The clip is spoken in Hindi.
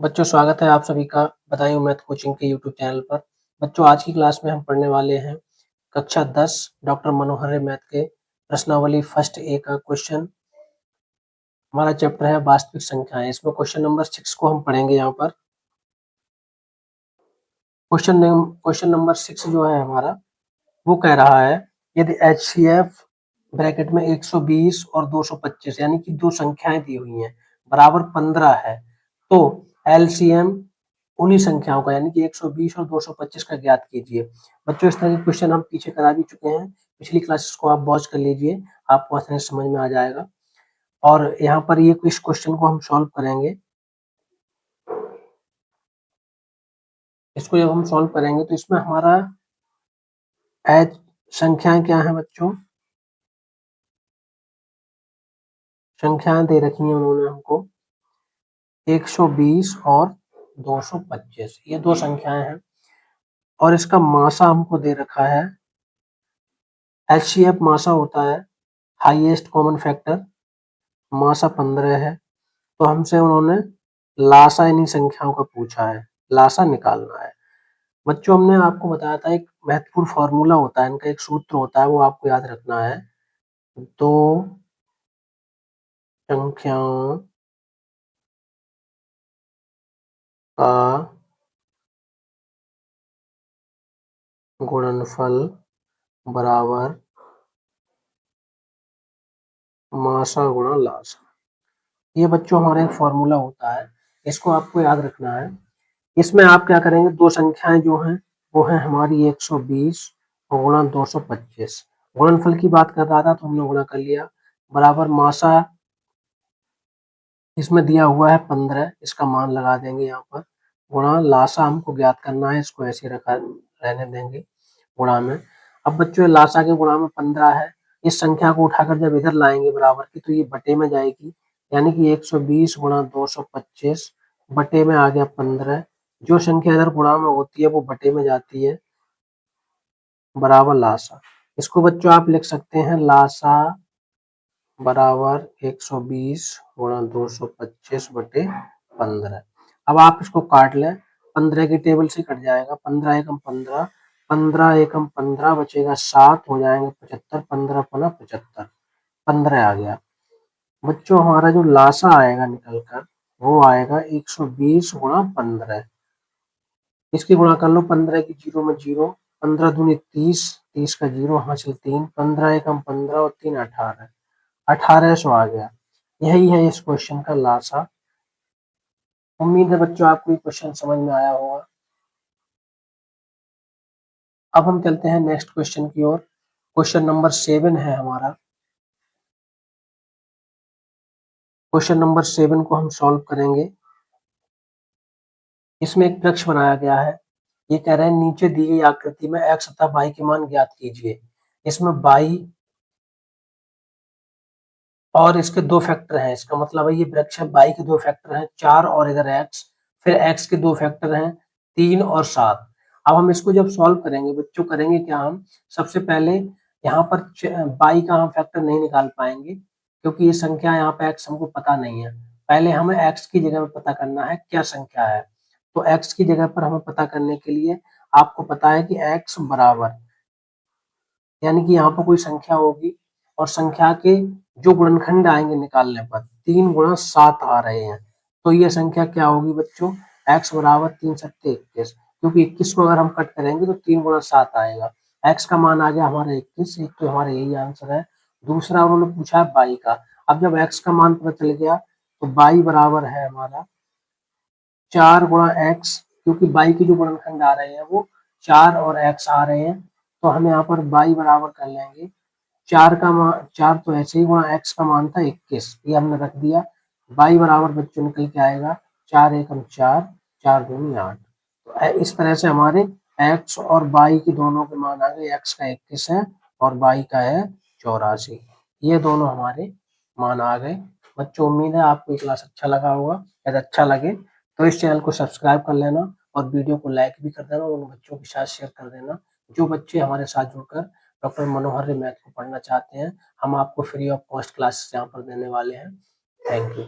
बच्चों स्वागत है आप सभी का बदायूं मैथ कोचिंग के यूट्यूब चैनल पर। बच्चों आज की क्लास में हम पढ़ने वाले हैं कक्षा 10 डॉक्टर मनोहर मैथ के प्रश्नावली फर्स्ट ए का क्वेश्चन। हमारा चैप्टर है वास्तविक संख्याएं। इसमें क्वेश्चन नंबर 6 को हम पढ़ेंगे। यहाँ पर क्वेश्चन नंबर 6 जो है हमारा वो कह रहा है यदि HCF ब्रैकेट में 120 और 225 यानी कि दो संख्याएं दी हुई हैं बराबर 15 है तो LCM उन्हीं संख्याओं का यानी कि 120 और 225 का ज्ञात कीजिए। बच्चों इस तरह के क्वेश्चन हम पीछे करा भी चुके हैं, पिछली क्लासेस को आप वॉच कर लीजिए, आपको आसानी से समझ में आ जाएगा। और यहाँ पर ये इस क्वेश्चन को हम सॉल्व करेंगे। इसको जब हम सॉल्व करेंगे तो इसमें हमारा एच संख्याएं क्या है बच्चों, संख्याएं दे रखी हैं उन्होंने हमको 120 और 225, ये दो संख्याएं हैं और इसका मासा हमको दे रखा है। HCF मासा होता है हाईएस्ट कॉमन फैक्टर, मासा 15 है तो हमसे उन्होंने लासा इन्हीं संख्याओं का पूछा है, लासा निकालना है। बच्चों हमने आपको बताया था एक महत्वपूर्ण फॉर्मूला होता है, इनका एक सूत्र होता है, वो आपको याद रखना है। दो संख्याओं का गुणनफल बराबर मासा गुणा लासा। ये बच्चों हमारा एक फॉर्मूला होता है, इसको आपको याद रखना है। इसमें आप क्या करेंगे, दो संख्याएं जो हैं वो है हमारी 120 और गुणा 225। गुणनफल की बात कर रहा था तो हमने गुणा कर लिया, बराबर मासा इसमें दिया हुआ है 15, इसका मान लगा देंगे यहाँ पर, गुणा लासा हमको ज्ञात करना है, इसको ऐसे रखा रहने देंगे गुणा में। अब बच्चों लासा के गुणा में 15 है, इस संख्या को उठाकर जब इधर लाएंगे बराबर की तो ये बटे में जाएगी, यानी कि 120 गुणा 225 बटे में आ गया 15। जो संख्या इधर गुणा में होती है वो बटे में जाती है, बराबर लासा। इसको बच्चों आप लिख सकते हैं लासा बराबर 120 गुणा 225 बटे 15। अब आप इसको काट लें, 15 की टेबल से कट जाएगा, 15 एकम 15, 15 एकम 15 बचेगा 7, हो जाएंगे 75, 15 पना 75, 15 आ गया। बच्चों हमारा जो लासा आएगा निकल कर वो आएगा 120 गुणा 15। इसकी गुणा कर लो, 15 की जीरो में जीरो, 15 दूनी 30, 30 का जीरो हासिल 3, 15 एकम 15 और 3 18, 1800 आ गया। यही है इस क्वेश्चन का लासा। उम्मीद है बच्चों आपको ये क्वेश्चन समझ में आया होगा। अब हम चलते हैं नेक्स्ट क्वेश्चन की ओर। क्वेश्चन नंबर 7 है हमारा। क्वेश्चन नंबर 7 को हम सॉल्व करेंगे। इसमें एक वृक्ष बनाया गया है, ये कह रहे हैं नीचे दी गई आकृति में x तथा y के मान ज्ञात कीजिए। इसमें y और इसके दो फैक्टर हैं, इसका मतलब है ये वृक्ष है, y के दो फैक्टर हैं 4 और इधर x, फिर x के दो फैक्टर हैं 3 और 7। अब हम इसको जब सॉल्व करेंगे बच्चों, करेंगे क्या, हम सबसे पहले यहाँ पर y का हम फैक्टर नहीं निकाल पाएंगे क्योंकि ये संख्या यहाँ पे x हमको पता नहीं है। पहले हमें x की जगह पर पता करना है क्या संख्या है, तो x की जगह पर हमें पता करने के लिए आपको पता है कि x बराबर, यानी कि यहाँ पर कोई संख्या होगी और संख्या के जो गुणनखंड आएंगे निकालने पर 3 गुणा 7 आ रहे हैं, तो ये संख्या क्या होगी बच्चों, x बराबर 3 सत्ते 21, क्योंकि 21 को अगर हम कट करेंगे तो 3 गुणा 7 आएगा। x का मान आ गया हमारा 21, एक तो हमारा यही आंसर है। दूसरा उन्होंने पूछा है y का। अब जब x का मान पता चल गया तो y बराबर है हमारा 4 गुणा x, क्योंकि y के जो गुणनखंड आ रहे हैं वो 4 और x आ रहे हैं, तो हम यहाँ पर y बराबर कर लेंगे 4 का मान, 4 तो ऐसे ही गुणा x का मान था 21, ये हमने रख दिया। y बराबर बच्चों निकल के आएगा 4 एकम 4, 4 दूनी 8। तो इस तरह से हमारे x और y के दोनों के मान आ गए, x का 21 है और y का है 84। ये दोनों हमारे मान आ गए। बच्चों उम्मीद है आपको ये क्लास अच्छा लगा होगा, यदि अच्छा लगे तो इस चैनल को सब्सक्राइब कर लेना और वीडियो को लाइक भी कर देना और उन बच्चों के साथ शेयर कर देना जो बच्चे हमारे साथ जुड़कर डॉक्टर मनोहर मैथ को पढ़ना चाहते हैं। हम आपको फ्री ऑफ कॉस्ट क्लासेस यहाँ पर देने वाले हैं। Thank you.